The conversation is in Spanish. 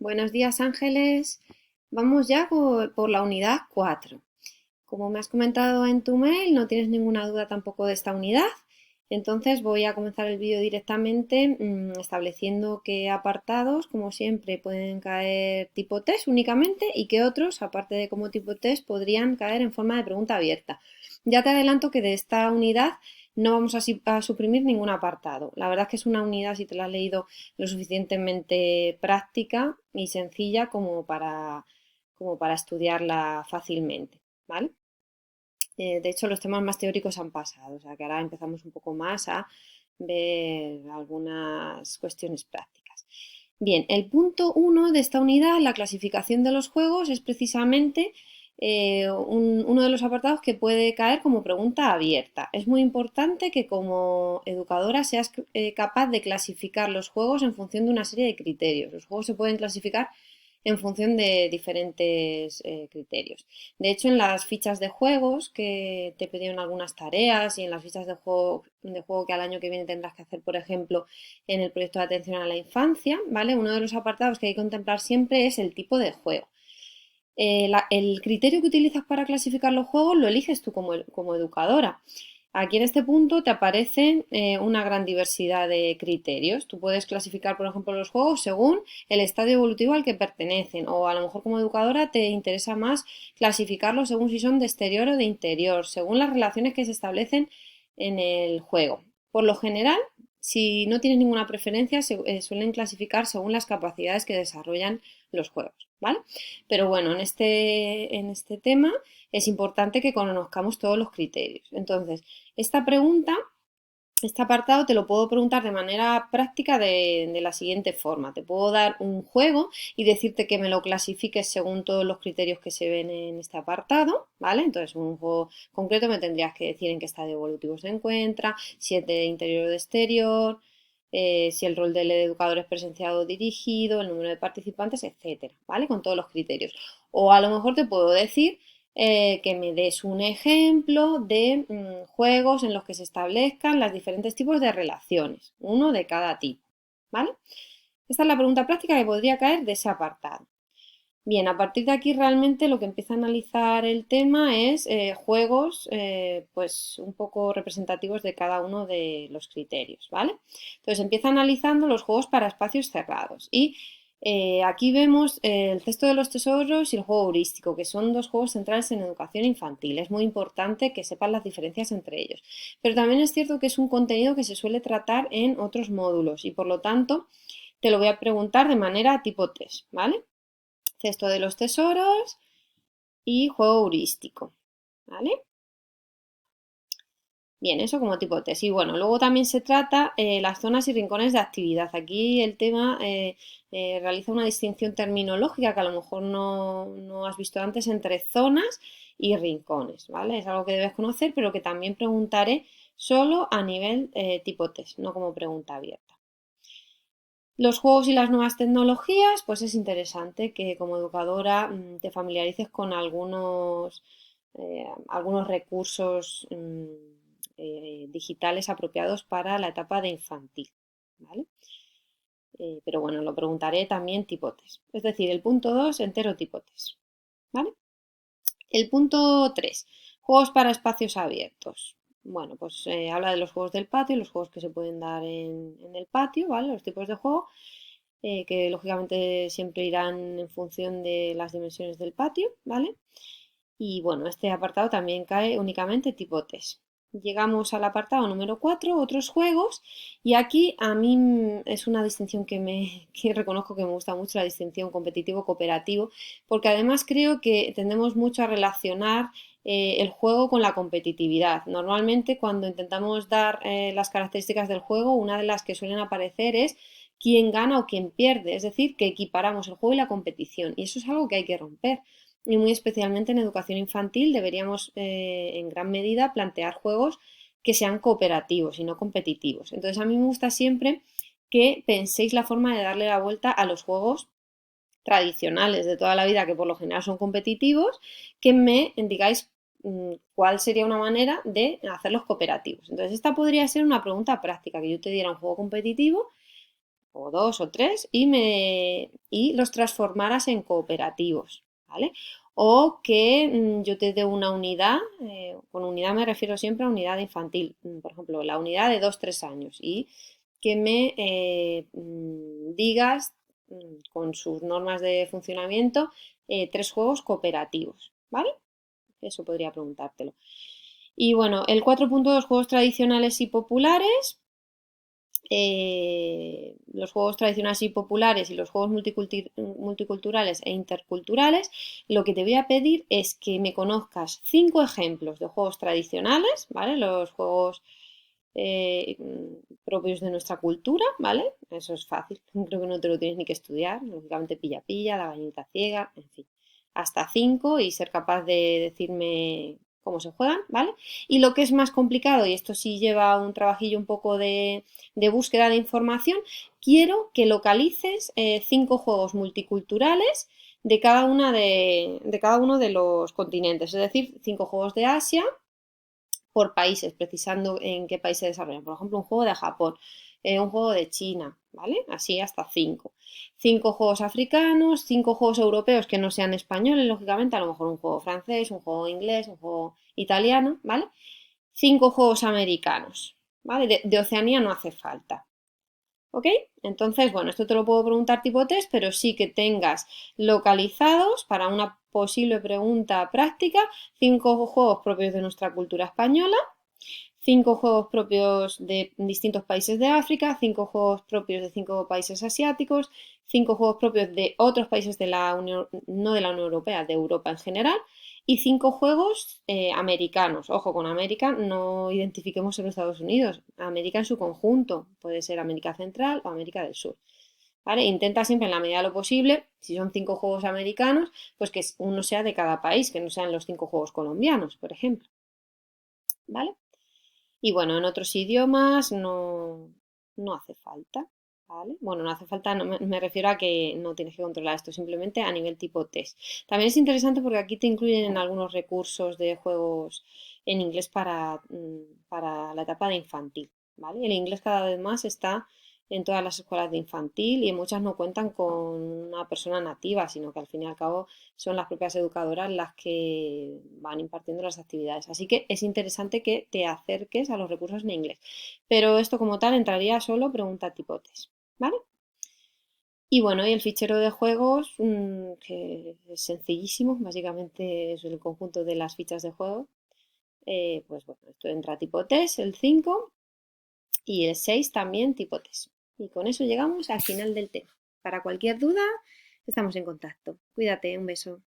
Buenos días, Ángeles. Vamos ya por la unidad 4. Como me has comentado en tu mail, no tienes ninguna duda tampoco de esta unidad. Entonces voy a comenzar el vídeo directamente estableciendo qué apartados, como siempre, pueden caer tipo test únicamente y qué otros, aparte de como tipo test, podrían caer en forma de pregunta abierta. Ya te adelanto que de esta unidad no vamos a suprimir ningún apartado. La verdad es que es una unidad, si te la has leído, lo suficientemente práctica y sencilla como para estudiarla fácilmente, ¿vale? De hecho, los temas más teóricos han pasado, o sea que ahora empezamos un poco más a ver algunas cuestiones prácticas. Bien, el punto 1 de esta unidad, la clasificación de los juegos, es precisamente uno de los apartados que puede caer como pregunta abierta. Es muy importante que como educadora seas capaz de clasificar los juegos en función de una serie de criterios. Los juegos se pueden clasificar en función de diferentes criterios. De hecho, en las fichas de juegos que te pidieron algunas tareas y en las fichas de juego que al año que viene tendrás que hacer, por ejemplo, en el proyecto de atención a la infancia, ¿vale? Uno de los apartados que hay que contemplar siempre es el tipo de juego. El criterio que utilizas para clasificar los juegos lo eliges tú como educadora. Aquí en este punto te aparecen una gran diversidad de criterios. Tú puedes clasificar, por ejemplo, los juegos según el estadio evolutivo al que pertenecen, o a lo mejor como educadora te interesa más clasificarlos según si son de exterior o de interior, según las relaciones que se establecen en el juego. Por lo general, si no tienes ninguna preferencia, suelen clasificar según las capacidades que desarrollan los juegos, ¿vale? Pero bueno, en este tema es importante que conozcamos todos los criterios. Entonces, esta pregunta, este apartado te lo puedo preguntar de manera práctica de la siguiente forma. Te puedo dar un juego y decirte que me lo clasifiques según todos los criterios que se ven en este apartado, ¿vale? Entonces, un juego concreto me tendrías que decir en qué estadio evolutivo se encuentra, si es de interior o de exterior, si el rol del educador es presenciado o dirigido, el número de participantes, etcétera, ¿vale? Con todos los criterios. O a lo mejor te puedo decir que me des un ejemplo de juegos en los que se establezcan los diferentes tipos de relaciones, uno de cada tipo, ¿vale? Esta es la pregunta práctica que podría caer de ese apartado. Bien, a partir de aquí realmente lo que empieza a analizar el tema es juegos pues un poco representativos de cada uno de los criterios, ¿vale? Entonces empieza analizando los juegos para espacios cerrados y aquí vemos el cesto de los tesoros y el juego heurístico, que son dos juegos centrales en educación infantil. Es muy importante que sepan las diferencias entre ellos. Pero también es cierto que es un contenido que se suele tratar en otros módulos y por lo tanto te lo voy a preguntar de manera tipo test, ¿vale? Cesto de los tesoros y juego heurístico, ¿vale? Bien, eso como tipo test. Y bueno, luego también se trata las zonas y rincones de actividad. Aquí el tema realiza una distinción terminológica que a lo mejor no has visto antes entre zonas y rincones, ¿vale? Es algo que debes conocer, pero que también preguntaré solo a nivel tipo test, no como pregunta abierta. Los juegos y las nuevas tecnologías, pues es interesante que como educadora te familiarices con algunos recursos digitales apropiados para la etapa de infantil, ¿vale? Pero bueno, lo preguntaré también tipo test. Es decir, el punto 2 entero tipo test, ¿vale? El punto 3 juegos para espacios abiertos. Bueno, pues habla de los juegos del patio, los juegos que se pueden dar en el patio, ¿vale? Los tipos de juego que lógicamente siempre irán en función de las dimensiones del patio, ¿vale? Y bueno, este apartado también cae únicamente tipo test. Llegamos al apartado número 4, otros juegos, y aquí a mí es una distinción que reconozco que me gusta mucho, la distinción competitivo-cooperativo, porque además creo que tendemos mucho a relacionar el juego con la competitividad. Normalmente cuando intentamos dar las características del juego, una de las que suelen aparecer es quién gana o quién pierde, es decir, que equiparamos el juego y la competición, y eso es algo que hay que romper. Y muy especialmente en educación infantil deberíamos en gran medida plantear juegos que sean cooperativos y no competitivos. Entonces a mí me gusta siempre que penséis la forma de darle la vuelta a los juegos tradicionales de toda la vida, que por lo general son competitivos, que me digáis cuál sería una manera de hacerlos cooperativos. Entonces esta podría ser una pregunta práctica, que yo te diera un juego competitivo o 2 o 3, y los transformaras en cooperativos, ¿vale? O que yo te dé una unidad, con unidad me refiero siempre a unidad infantil, por ejemplo, la unidad de 2-3 años, y que me digas con sus normas de funcionamiento 3 juegos cooperativos, ¿vale? Eso podría preguntártelo. Y bueno, el 4.2, juegos tradicionales y populares. Los juegos tradicionales y populares y los juegos multiculturales e interculturales, lo que te voy a pedir es que me conozcas 5 ejemplos de juegos tradicionales, ¿vale? Los juegos propios de nuestra cultura, ¿vale? Eso es fácil, creo que no te lo tienes ni que estudiar, lógicamente pilla-pilla, la gallinita ciega, en fin, hasta 5 y ser capaz de decirme cómo se juegan, ¿vale? Y lo que es más complicado, y esto sí lleva un trabajillo un poco de búsqueda de información, quiero que localices 5 juegos multiculturales de cada cada uno de los continentes, es decir, 5 juegos de Asia por países, precisando en qué país se desarrollan. Por ejemplo, un juego de Japón, un juego de China, ¿vale? Así hasta 5. 5 juegos africanos, 5 juegos europeos que no sean españoles, lógicamente, a lo mejor un juego francés, un juego inglés, un juego italiano, ¿vale? 5 juegos americanos, ¿vale? De Oceanía no hace falta. ¿Ok? Entonces, bueno, esto te lo puedo preguntar tipo test, pero sí que tengas localizados para una posible pregunta práctica 5 juegos propios de nuestra cultura española, 5 juegos propios de distintos países de África, 5 juegos propios de 5 países asiáticos, 5 juegos propios de otros países de la Unión, no de la Unión Europea, de Europa en general, y 5 juegos americanos. Ojo, con América no identifiquemos solo Estados Unidos, América en su conjunto, puede ser América Central o América del Sur. ¿Vale? Intenta siempre en la medida de lo posible, si son 5 juegos americanos, pues que uno sea de cada país, que no sean los 5 juegos colombianos, por ejemplo. ¿Vale? Y bueno, en otros idiomas no hace falta, ¿vale? Bueno, no hace falta, no, me refiero a que no tienes que controlar esto, simplemente a nivel tipo test. También es interesante porque aquí te incluyen algunos recursos de juegos en inglés para la etapa de infantil, ¿vale? El inglés cada vez más está en todas las escuelas de infantil y en muchas no cuentan con una persona nativa, sino que al fin y al cabo son las propias educadoras las que van impartiendo las actividades. Así que es interesante que te acerques a los recursos en inglés. Pero esto como tal entraría solo pregunta tipo test, ¿vale? Y bueno, y el fichero de juegos, que es sencillísimo, básicamente es el conjunto de las fichas de juego. Pues bueno, esto entra tipo test, el 5 y el 6 también tipo test. Y con eso llegamos al final del tema. Para cualquier duda, estamos en contacto. Cuídate, un beso.